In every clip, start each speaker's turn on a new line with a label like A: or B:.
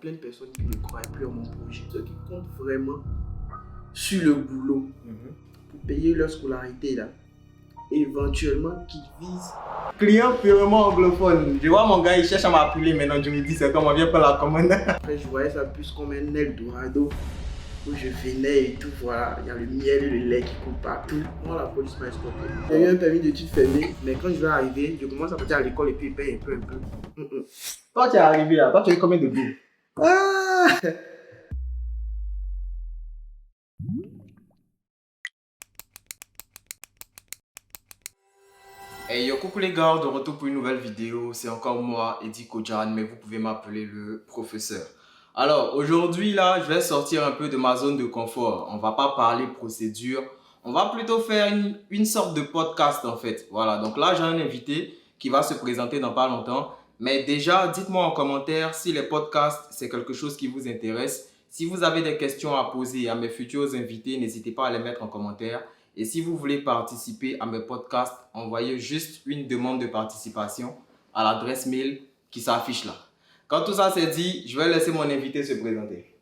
A: plein de personnes qui ne croient plus en mon projet. Ceux qui comptent vraiment sur le boulot pour payer leur scolarité là. Et éventuellement qu'ils visent.
B: Client purement anglophone. Je vois mon gars, il cherche à m'appeler maintenant. Je me dis, c'est comment, viens prendre la commande.
A: Après, je voyais ça plus comme un Eldorado où je venais et tout, voilà. Il y a le miel et le lait qui coulent partout. Moi, la police m'a escorté. J'ai eu un permis d'études fermé, mais quand je vais arriver, je commence à partir à l'école et puis il paye un peu.
B: Toi, tu es arrivé là. Toi, tu as eu combien de bouts?
A: Ah!
B: Hey yo, coucou les gars, de retour pour une nouvelle vidéo. C'est encore moi, Eddie Kodjan, mais vous pouvez m'appeler le professeur. Alors aujourd'hui là, je vais sortir un peu de ma zone de confort. On va pas parler procédure, on va plutôt faire une sorte de podcast en fait. Voilà, donc là j'ai un invité qui va se présenter dans pas longtemps. Mais déjà, dites-moi en commentaire si les podcasts c'est quelque chose qui vous intéresse. Si vous avez des questions à poser à mes futurs invités, n'hésitez pas à les mettre en commentaire. Et si vous voulez participer à mes podcasts, envoyez juste une demande de participation à l'adresse mail qui s'affiche là. Quand tout ça c'est dit, je vais laisser mon invité se présenter.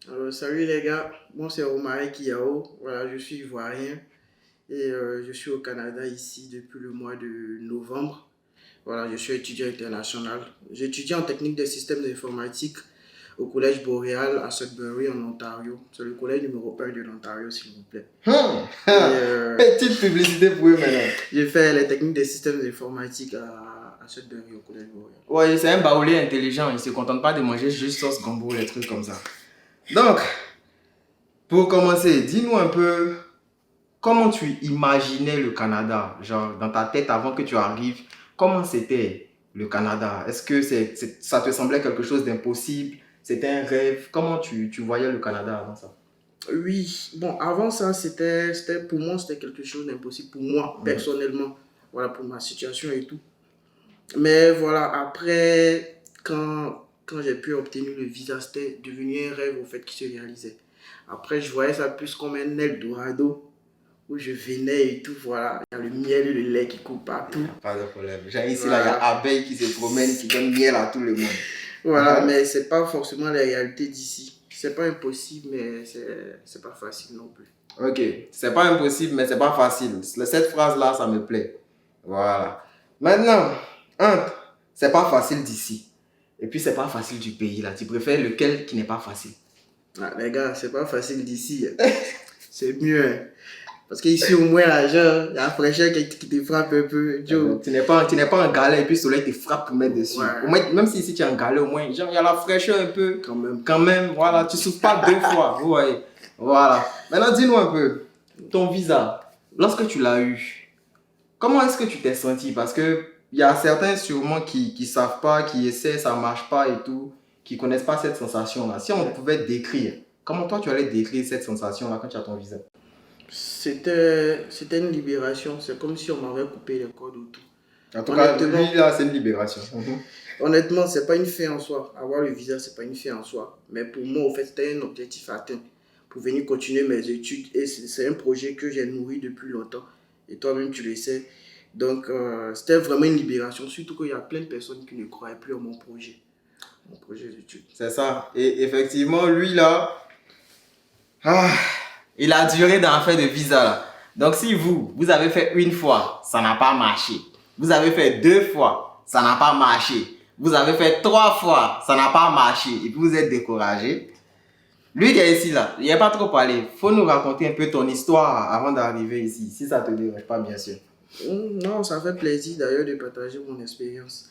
A: Alors, salut les gars, moi c'est Omar Kiyao, voilà, je suis ivoirien et je suis au Canada ici depuis le mois de novembre. Voilà, je suis étudiant international. J'étudie en technique des systèmes d'informatique au collège Boréal à Sudbury en Ontario. C'est le collège numéro 1 de l'Ontario, s'il vous plaît.
B: Petite publicité pour eux maintenant.
A: J'ai fait les techniques des systèmes d'informatique à Sudbury au collège Boréal.
B: Ouais, c'est un baoulé intelligent. Il ne se contente pas de manger juste sauce gombo, les trucs comme ça. Donc, pour commencer, dis-nous un peu comment tu imaginais le Canada, genre dans ta tête avant que tu arrives. Comment c'était le Canada? Est-ce que ça te semblait quelque chose d'impossible? C'était un rêve? Comment tu voyais le Canada avant ça?
A: Oui, bon, avant ça, pour moi, c'était quelque chose d'impossible pour moi, personnellement. Voilà, pour ma situation et tout. Mais voilà, après, quand j'ai pu obtenir le visa, c'était devenu un rêve au fait qui se réalisait. Après, je voyais ça plus comme un Eldorado où je venais et tout, voilà. Il y a le miel et le lait qui coulent partout.
B: Pas de problème. Genre ici, là, il y a abeilles qui se promènent, qui donnent miel à tout le monde.
A: Voilà, mais c'est pas forcément la réalité d'ici. C'est pas impossible, mais c'est pas facile non plus.
B: Ok, c'est pas impossible, mais c'est pas facile. Cette phrase-là, ça me plaît. Voilà. Maintenant, c'est pas facile d'ici. Et puis, c'est pas facile du pays, là. Tu préfères lequel qui n'est pas facile?
A: Ah, les gars, c'est pas facile d'ici. C'est mieux. Hein. Parce qu'ici, au moins, l'argent, la fraîcheur qui te frappe un peu. Joe.
B: Tu n'es pas en galère et puis le soleil te frappe pour mettre dessus. Ouais. Au moins, même si ici tu es en galère, au moins, genre, il y a la fraîcheur un peu. Quand même, voilà. Tu souffres pas deux fois. Vous voyez. Voilà. Maintenant, dis-nous un peu. Ton visa, lorsque tu l'as eu, comment est-ce que tu t'es senti? Parce que il y a certains sûrement qui savent pas, qui essaient, ça marche pas et tout, qui connaissent pas cette sensation-là. Si on pouvait décrire, comment toi tu allais décrire cette sensation-là quand tu as ton visa?
A: C'était une libération. C'est comme si on m'avait coupé les cordes autour.
B: En tout cas, lui, là, c'est une libération.
A: Honnêtement, c'est pas une fin en soi. Avoir le visa, c'est pas une fin en soi. Mais pour moi, au fait, c'était un objectif atteint pour venir continuer mes études. Et c'est un projet que j'ai nourri depuis longtemps. Et toi-même, tu le sais. Donc, c'était vraiment une libération. Surtout qu'il y a plein de personnes qui ne croyaient plus en mon projet d'études.
B: C'est ça. Et effectivement, lui, là, il a duré dans l'affaire de visa, là. Donc, si vous avez fait une fois, ça n'a pas marché. Vous avez fait 2 fois, ça n'a pas marché. Vous avez fait 3 fois, ça n'a pas marché. Et puis, vous êtes découragé. Lui qui est ici, là, il n'a pas trop parlé. Il faut nous raconter un peu ton histoire avant d'arriver ici, si ça ne te dérange pas, bien sûr.
A: Non, ça fait plaisir d'ailleurs de partager mon expérience.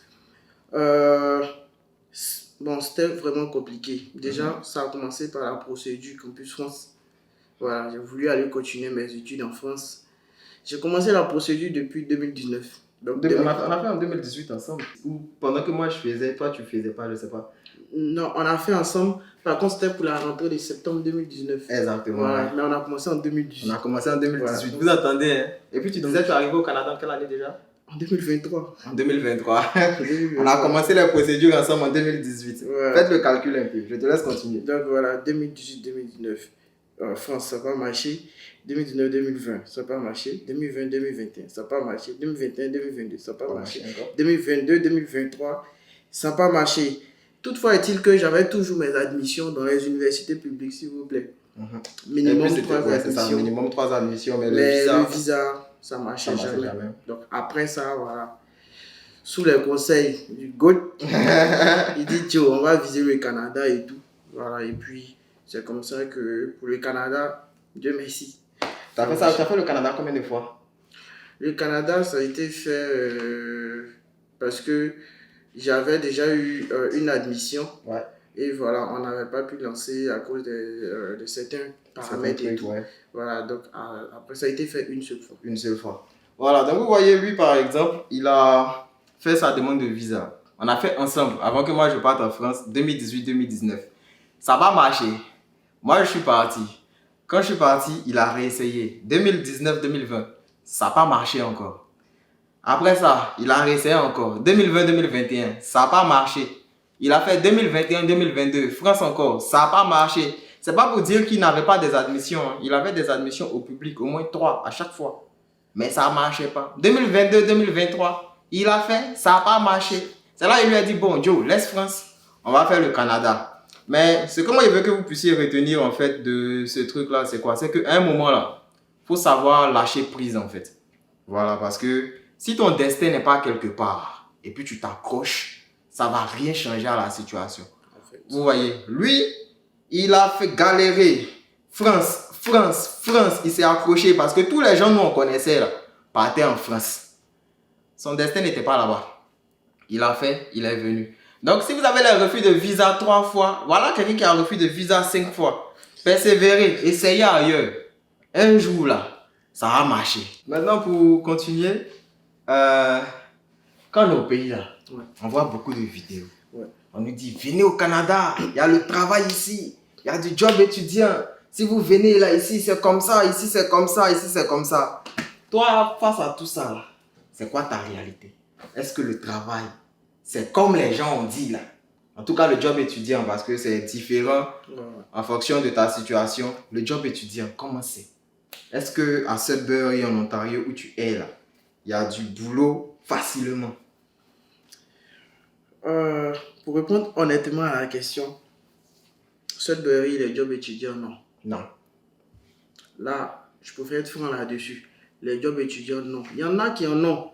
A: Bon, c'était vraiment compliqué. Déjà, ça a commencé par la procédure Campus France. Voilà, j'ai voulu aller continuer mes études en France. J'ai commencé la procédure depuis 2019. Donc,
B: on a fait en 2018 ensemble. Ou pendant que moi je faisais, toi tu faisais pas, je sais pas.
A: Non, on a fait ensemble. Par contre, c'était pour la rentrée de septembre 2019.
B: Exactement.
A: Voilà,
B: ouais.
A: Mais on a commencé en 2018.
B: On a commencé en 2018. Voilà. Vous attendez, hein? Et puis tu disais, tu es arrivé au Canada en quelle année déjà?
A: En 2023.
B: En 2023. On a commencé les procédures ensemble en 2018. Ouais. Faites le calcul un peu, je te laisse continuer.
A: Donc voilà, 2018-2019. France, ça n'a pas marché. 2019-2020, ça n'a pas marché. 2020-2021, ça n'a pas marché. 2021-2022, ça n'a pas marché. 2022-2023, ça n'a pas marché. Toutefois, est-il que j'avais toujours mes admissions dans les universités publiques, s'il vous plaît. Minimum 3
B: c'est ça,
A: admissions.
B: minimum 3 admissions, mais
A: Mais
B: le
A: le
B: visa,
A: visa, ça marchait
B: ça marchait
A: jamais.
B: jamais.
A: Donc après ça, voilà. Sous les conseils du GOAT, il dit, Tio, on va viser le Canada et tout. Voilà, et puis c'est comme ça que pour le Canada, Dieu merci.
B: T'as fait ça, t'as fait le Canada combien de fois?
A: Le Canada, ça a été fait parce que j'avais déjà eu une admission.
B: Ouais.
A: Et voilà, on n'avait pas pu lancer à cause de certains paramètres et tout.
B: Ouais.
A: Voilà, donc après ça a été fait une seule fois.
B: Une seule fois. Voilà, donc vous voyez, lui par exemple, il a fait sa demande de visa. On a fait ensemble, avant que moi je parte en France, 2018-2019. Ça n'a pas marché. Moi je suis parti. Quand je suis parti, il a réessayé. 2019-2020, ça n'a pas marché encore. Après ça, il a réessayé encore. 2020-2021, ça n'a pas marché. Il a fait 2021-2022, France encore, ça n'a pas marché. C'est pas pour dire qu'il n'avait pas des admissions. Hein. Il avait des admissions au public, au moins 3 à chaque fois. Mais ça ne marchait pas. 2022-2023, il a fait, ça n'a pas marché. C'est là qu'il lui a dit, bon, Joe, laisse France, on va faire le Canada. Mais ce que moi, je veux que vous puissiez retenir en fait de ce truc-là, c'est quoi? C'est qu'à un moment là, il faut savoir lâcher prise en fait. Voilà, parce que si ton destin n'est pas quelque part et puis tu t'accroches, ça ne va rien changer à la situation. En fait. Vous voyez, lui, il a fait galérer. France, il s'est accroché parce que tous les gens nous on connaissait là, partaient en France. Son destin n'était pas là-bas. Il a fait, il est venu. Donc si vous avez le refus de visa 3 fois, voilà quelqu'un qui a un refus de visa 5 fois. Persévérez, essayez ailleurs. Un jour là, ça va marcher. Maintenant pour continuer, quand on est au pays là, ouais, on voit beaucoup de vidéos. Ouais. On nous dit, venez au Canada, il y a le travail ici, il y a du job étudiant. Si vous venez là, ici c'est comme ça, ici c'est comme ça, ici c'est comme ça. Toi, face à tout ça, là, c'est quoi ta réalité? Est-ce que le travail, c'est comme les gens ont dit là? En tout cas, le job étudiant, parce que c'est différent en fonction de ta situation. Le job étudiant, comment c'est? Est-ce qu'à Sudbury, en Ontario, où tu es là, il y a du boulot facilement?
A: Pour répondre honnêtement à la question, Sudbury, les jobs étudiants, non.
B: Non.
A: Là, je préfère être franc là-dessus. Les jobs étudiants, non. Il y en a qui en ont.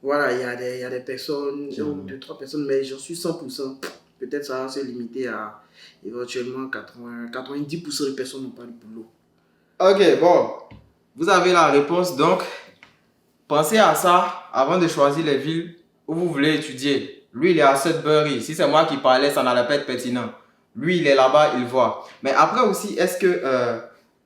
A: Voilà, il y a des personnes, 2, 3 personnes, mais j'en suis 100%. Peut-être ça va se limiter à éventuellement 90% de personnes n'ont pas de boulot.
B: Ok, bon. Vous avez la réponse, donc pensez à ça avant de choisir les villes où vous voulez étudier. Lui, il est à Sudbury. Si c'est moi qui parlais, ça n'allait pas être pertinent. Lui, il est là-bas, il voit. Mais après aussi, est-ce que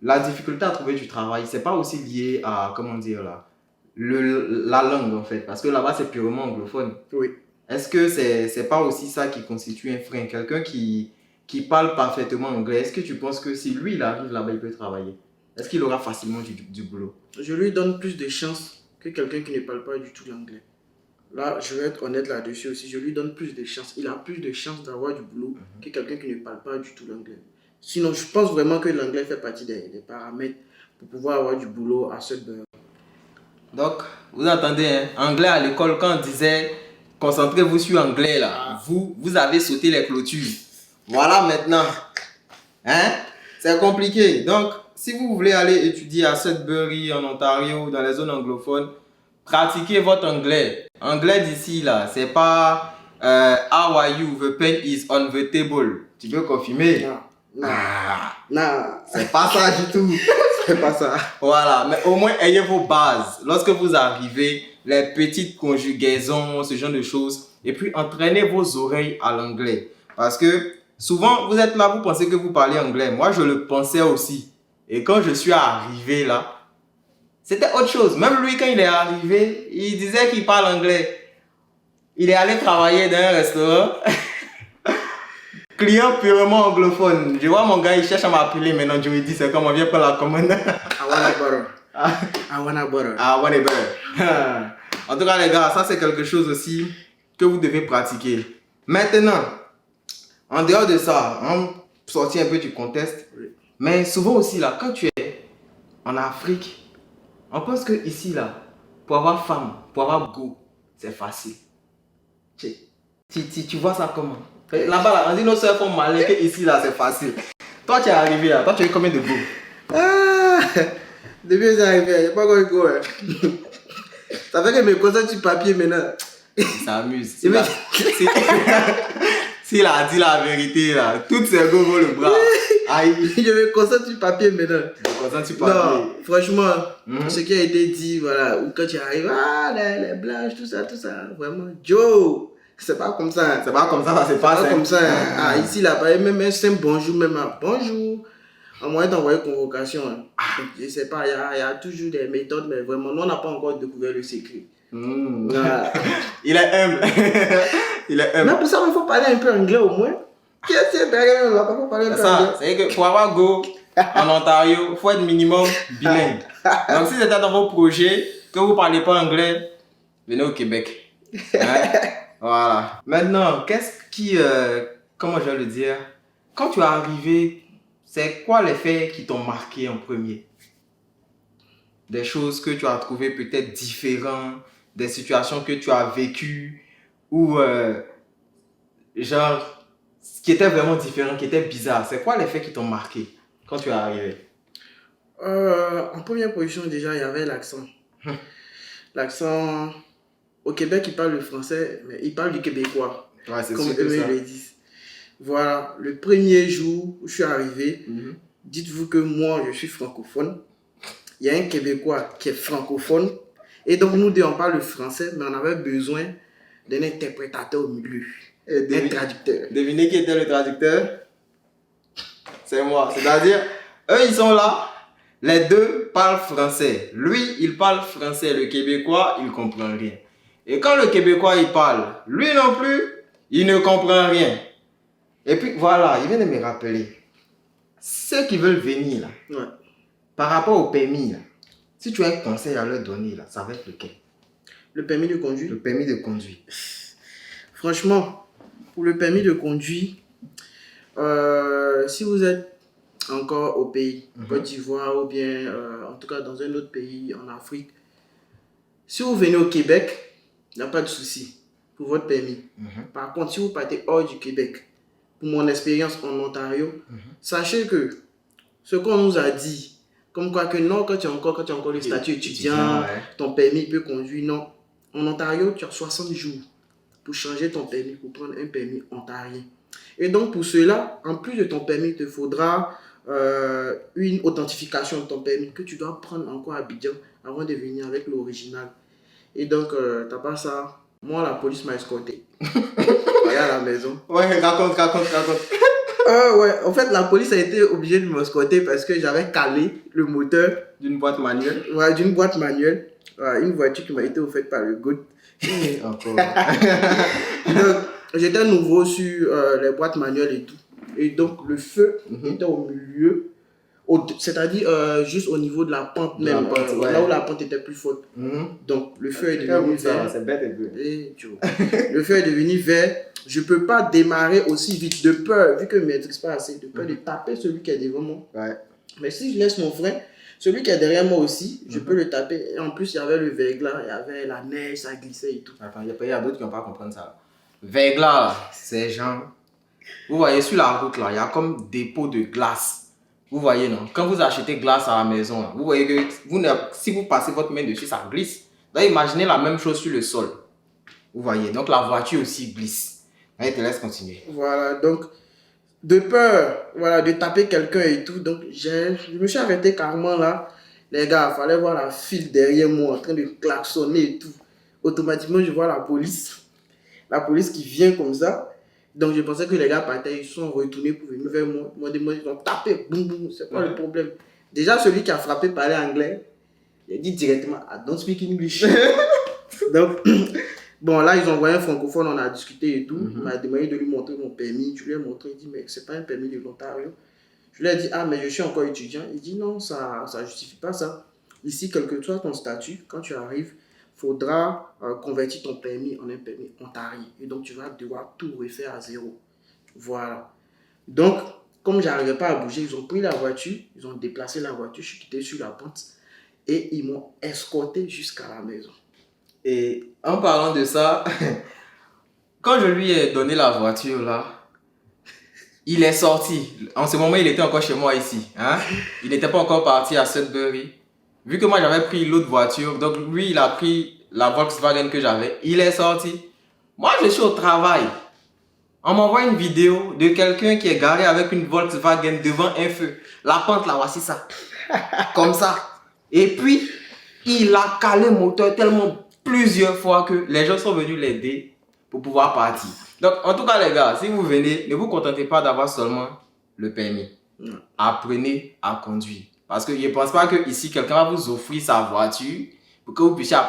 B: la difficulté à trouver du travail, c'est pas aussi lié à, comment dire là, la langue en fait? Parce que là-bas, c'est purement anglophone.
A: Oui.
B: Est-ce que c'est pas aussi ça qui constitue un frein? Quelqu'un qui parle parfaitement anglais, est-ce que tu penses que si lui, il arrive là-bas, il peut travailler? Est-ce qu'il aura facilement du boulot?
A: Je lui donne plus de chances que quelqu'un qui ne parle pas du tout l'anglais. Là, je vais être honnête là-dessus aussi. Je lui donne plus de chances. Il a plus de chances d'avoir du boulot que quelqu'un qui ne parle pas du tout l'anglais. Sinon, je pense vraiment que l'anglais fait partie des paramètres pour pouvoir avoir du boulot à Sudbury.
B: Donc, vous entendez, hein? Anglais à l'école, quand on disait concentrez-vous sur anglais là, vous avez sauté les clôtures. Voilà maintenant. Hein? C'est compliqué. Donc, si vous voulez aller étudier à Sudbury, en Ontario, dans les zones anglophones, pratiquez votre anglais. Anglais d'ici là, c'est pas how are you, the pen is on the table. Tu peux confirmer?
A: Non.
B: C'est pas ça du tout.
A: C'est pas ça.
B: Voilà, mais au moins ayez vos bases. Lorsque vous arrivez, les petites conjugaisons, ce genre de choses. Et puis entraînez vos oreilles à l'anglais. Parce que souvent, vous êtes là, vous pensez que vous parlez anglais. Moi, je le pensais aussi. Et quand je suis arrivé là, c'était autre chose. Même lui, quand il est arrivé, il disait qu'il parle anglais. Il est allé travailler dans un restaurant. Client purement anglophone. Je vois mon gars, il cherche à m'appeler maintenant. Je lui dis, c'est comme on vient prendre la commande.
A: I wanna butter.
B: En tout cas, les gars, ça c'est quelque chose aussi que vous devez pratiquer. Maintenant, en dehors de ça, on sortit un peu du contexte. Mais souvent aussi, là, quand tu es en Afrique, on pense que ici, là, pour avoir femme, pour avoir go, c'est facile. Tu vois ça comment? Là-bas, là, on dit nos soeurs font malin que ici, là, c'est facile. Toi, tu es arrivé là. Toi, tu as eu combien de go?
A: Ah, depuis que c'est arrivé, il n'y a pas encore eu go. Hein. Ça fait que mes constats sur papier maintenant.
B: Il s'amuse. S'il a dit la vérité, là, toutes ces go vont le bras. Aïe.
A: Je me concentre sur papier maintenant.
B: Je me concentre sur papier.
A: Non, franchement, ce qui a été dit, voilà, ou quand tu arrives, ah, les blanches, tout ça, vraiment, Joe, c'est pas comme ça. Hein.
B: C'est pas comme ça, ça se passe.
A: C'est pas comme ça. Hein. Ah, ici, là, même un simple bonjour, même un bonjour, en moyen d'envoyer convocation. Hein. Je sais pas, il y a toujours des méthodes, mais vraiment, nous, on n'a pas encore découvert le secret. Voilà.
B: Il est humble. Il est humble.
A: Mais pour ça, il faut parler un peu anglais au moins. Qu'est-ce que c'est derrière là? Faut parler un peu anglais.
B: C'est que pour avoir go en Ontario, il faut être minimum bilingue. Donc si c'était dans vos projets, que vous ne parlez pas anglais, venez au Québec. Hein? Voilà. Maintenant, qu'est-ce qui, comment je vais le dire, quand tu es arrivé, c'est quoi les faits qui t'ont marqué en premier? Des choses que tu as trouvées peut-être différentes, des situations que tu as vécues, ou genre, ce qui était vraiment différent, qui était bizarre. C'est quoi les faits qui t'ont marqué quand tu es arrivé?
A: En première position, déjà, il y avait l'accent. L'accent, au Québec, ils parlent le français, mais ils parlent du québécois.
B: Ouais, c'est
A: comme
B: sûr que
A: eux
B: ça.
A: le disent. Voilà, le premier jour où je suis arrivé, dites-vous que moi, je suis francophone. Il y a un Québécois qui est francophone. Et donc, nous deux, on parle le français, mais on avait besoin d'un interprétateur au milieu, d'un traducteur.
B: Devinez qui était le traducteur? C'est moi. C'est-à-dire, eux, ils sont là, les deux parlent français. Lui, il parle français, le Québécois, il ne comprend rien. Et quand le Québécois, il parle, lui non plus, il ne comprend rien. Et puis, voilà, il vient de me rappeler. Ceux qui veulent venir, là,
A: Ouais.
B: par rapport au permis, là, si tu as un conseil à leur donner, là, ça va être lequel?
A: Le permis de conduire.
B: Le permis de conduire.
A: Franchement, pour le permis de conduire, si vous êtes encore au pays, Côte d'Ivoire ou bien en tout cas dans un autre pays en Afrique, si vous venez au Québec, il n'y a pas de souci pour votre permis. Par contre, si vous partez hors du Québec, pour mon expérience en Ontario, sachez que ce qu'on nous a dit, comme quoi que non, quand tu as encore le statut étudiant, ton permis peut conduire, non. En Ontario, tu as 60 jours pour changer ton permis, pour prendre un permis ontarien. Et donc, pour cela, en plus de ton permis, il te faudra une authentification de ton permis que tu dois prendre encore à Abidjan avant de venir avec l'original. Et donc, t'as pas ça. Moi, la police m'a escorté. À la maison.
B: Ouais, raconte.
A: Ouais, en fait, la police a été obligée de m'escorter parce que j'avais calé le moteur
B: D'une boîte manuelle.
A: Ouais, d'une boîte manuelle. Une voiture qui m'a été offerte par le GOAT.
B: Encore.
A: Donc, j'étais nouveau sur les boîtes manuelles et tout. Et donc, le feu était au milieu, c'est-à-dire juste au niveau de la pente même, là où la pente était plus forte. Donc, le feu est devenu vert.
B: C'est bête et peu.
A: Le feu est devenu vert. Je ne peux pas démarrer aussi vite de peur, vu que je ne maîtrise pas assez, de peur de taper celui qui est devant moi.
B: Ouais.
A: Mais si je laisse mon frein, celui qui est derrière moi aussi, je peux le taper. Et en plus, il y avait le verglas, il y avait la neige, ça glissait et tout.
B: Attends, il y a d'autres qui n'ont pas compris ça. Verglas, là, c'est genre... Vous voyez, sur la route, là, il y a comme des pots de glace. Vous voyez, non? Quand vous achetez glace à la maison, là, vous voyez que si vous passez votre main dessus, ça glisse. Donc, imaginez la même chose sur le sol. Vous voyez, donc la voiture aussi glisse. Allez, te laisse continuer.
A: Voilà, donc, de peur, voilà, de taper quelqu'un et tout, donc je me suis arrêté carrément là. Les gars, il fallait voir la file derrière moi en train de klaxonner et tout. Automatiquement, je vois la police. La police qui vient comme ça. Donc, je pensais que les gars partaient, ils sont retournés pour venir vers moi. Ils ont tapé, boum, boum, c'est quoi le problème? Déjà, celui qui a frappé parlait anglais. Il a dit directement, I don't speak English. Donc, bon, là, ils ont envoyé un francophone, on a discuté et tout. Il m'a demandé de lui montrer mon permis. Je lui ai montré, il dit, mais c'est pas un permis de l'Ontario. Je lui ai dit, ah, mais je suis encore étudiant. Il dit, non, ça justifie pas ça. Ici, quel que soit ton statut, quand tu arrives, il faudra convertir ton permis en un permis ontarien. Et donc, tu vas devoir tout refaire à zéro. Voilà. Donc, comme je n'arrivais pas à bouger, ils ont pris la voiture, ils ont déplacé la voiture, je suis quitté sur la pente et ils m'ont escorté jusqu'à la maison.
B: Et en parlant de ça, quand je lui ai donné la voiture là, Il est sorti. En ce moment, il était encore chez moi ici. Hein? Il n'était pas encore parti à Sudbury. Vu que moi, j'avais pris l'autre voiture, donc lui, il a pris la Volkswagen que j'avais. Il est sorti. Moi, je suis au travail. On m'envoie une vidéo de quelqu'un qui est garé avec une Volkswagen devant un feu. La pente là, voici ça. Comme ça. Et puis, il a calé le moteur tellement plusieurs fois que les gens sont venus l'aider pour pouvoir partir. Donc, en tout cas, les gars, si vous venez, ne vous contentez pas d'avoir seulement le permis. Apprenez à conduire. Parce que je ne pense pas que ici quelqu'un va vous offrir sa voiture pour que vous puissiez apprendre.